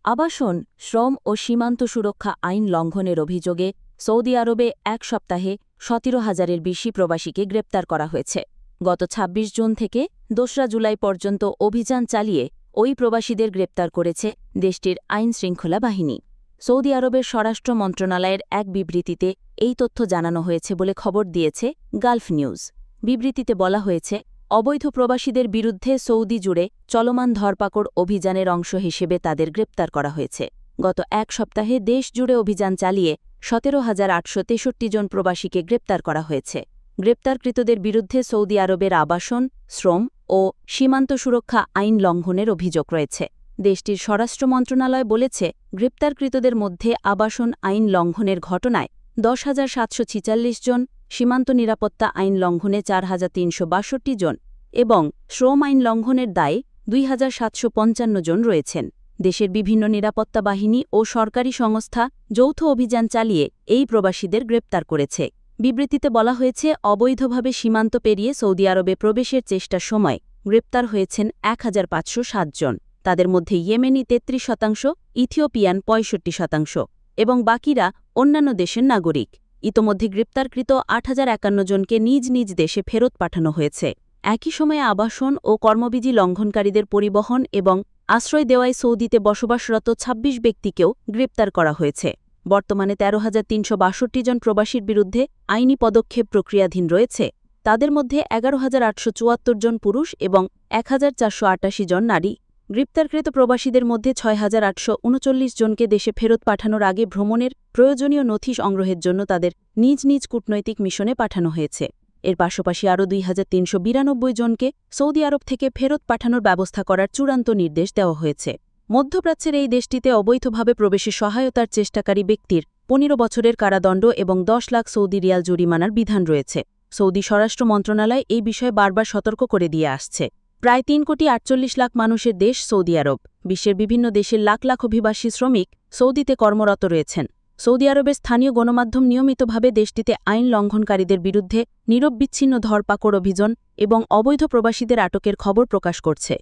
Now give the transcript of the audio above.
আবাসন, শ্রম ও সীমান্ত সুরক্ষা আইন লঙ্ঘনের অভিযোগে সৌদি আরবে এক সপ্তাহে ১৭,০০০-এর বেশি প্রবাসীকে গ্রেপ্তার করা হয়েছে। গত ২৬ জুন থেকে ২রা জুলাই পর্যন্ত অভিযান চালিয়ে ওই প্রবাসীদের গ্রেপ্তার করেছে দেশটির আইনশৃঙ্খলা বাহিনী। সৌদি আরবের স্বরাষ্ট্র মন্ত্রণালয়ের এক বিবৃতিতে এই তথ্য জানানো হয়েছে বলে খবর দিয়েছে গালফ নিউজ। বিবৃতিতে বলা হয়েছে, অবৈধ প্রবাসীদের বিরুদ্ধে সৌদি জুড়ে চলমান ধরপাকড় অভিযানের অংশ হিসেবে তাদের গ্রেপ্তার করা হয়েছে। গত এক সপ্তাহে দেশ জুড়ে অভিযান চালিয়ে ১৭,৮৬৩ জন প্রবাসীকে গ্রেপ্তার করা হয়েছে। গ্রেপ্তারকৃতদের বিরুদ্ধে সৌদি আরবের আবাসন, শ্রম ও সীমান্ত সুরক্ষা আইন লঙ্ঘনের অভিযোগ রয়েছে। দেশটির স্বরাষ্ট্র মন্ত্রণালয় বলেছে, গ্রেপ্তারকৃতদের মধ্যে আবাসন আইন লঙ্ঘনের ঘটনায় ১০,৭৪৬ জন, সীমান্ত নিরাপত্তা আইন লঙ্ঘনে ৪,৩৬২ জন এবং শ্রম আইন লঙ্ঘনের দায়ে ২,৭৫৫ জন রয়েছেন। দেশের বিভিন্ন নিরাপত্তা বাহিনী ও সরকারি সংস্থা যৌথ অভিযান চালিয়ে এই প্রবাসীদের গ্রেপ্তার করেছে। বিবৃতিতে বলা হয়েছে, অবৈধভাবে সীমান্ত পেরিয়ে সৌদি আরবে প্রবেশের চেষ্টার সময় গ্রেপ্তার হয়েছেন ১,৫০৭ জন। তাদের মধ্যে ইয়েমেনি ৩৩%, ইথিওপিয়ান ৬৫% এবং বাকিরা অন্যান্য দেশের নাগরিক। ইতোমধ্যে গ্রেপ্তারকৃত ৮,০৫১ জনকে নিজ নিজ দেশে ফেরত পাঠানো হয়েছে। একই সময়ে আবাসন ও কর্মবিধি লঙ্ঘনকারীদের পরিবহন এবং আশ্রয় দেওয়ায় সৌদিতে বসবাসরত ২৬ ব্যক্তিকেও গ্রেপ্তার করা হয়েছে। বর্তমানে ১৩,৩৬২ জন প্রবাসীর বিরুদ্ধে আইনি পদক্ষেপ প্রক্রিয়াধীন রয়েছে। তাদের মধ্যে ১১,৮৭৪ জন পুরুষ এবং ১,৪৮৮ জন নারী। গ্রেপ্তারকৃত প্রবাসীদের মধ্যে ৬,৮৩৯ জনকে দেশে ফেরত পাঠানোর আগে ভ্রমণের প্রয়োজনীয় নথি সংগ্রহের জন্য তাদের নিজ নিজ কূটনৈতিক মিশনে পাঠানো হয়েছে। এর পাশাপাশি আরও ২,৩৯২ জনকে সৌদি আরব থেকে ফেরত পাঠানোর ব্যবস্থা করার চূড়ান্ত নির্দেশ দেওয়া হয়েছে। মধ্যপ্রাচ্যের এই দেশটিতে অবৈধভাবে প্রবেশে সহায়তার চেষ্টাকারী ব্যক্তির ১৫ বছরের কারাদণ্ড এবং ১০ লাখ সৌদি রিয়াল জরিমানার বিধান রয়েছে। সৌদি স্বরাষ্ট্র মন্ত্রণালয় এই বিষয়ে বারবার সতর্ক করে দিয়ে আসছে। প্রায় ৩,৪৮,০০,০০০ মানুষের দেশ সৌদি আরব। বিশ্বের বিভিন্ন দেশের লাখ লাখ অভিবাসী শ্রমিক সৌদিতে কর্মরত রয়েছেন। সৌদি আরবের স্থানীয় গণমাধ্যম নিয়মিতভাবে দেশটিতে আইন লঙ্ঘনকারীদের বিরুদ্ধে নিরবচ্ছিন্ন ধরপাকড় অভিযান এবং অবৈধ প্রবাসীদের আটকের খবর প্রকাশ করছে।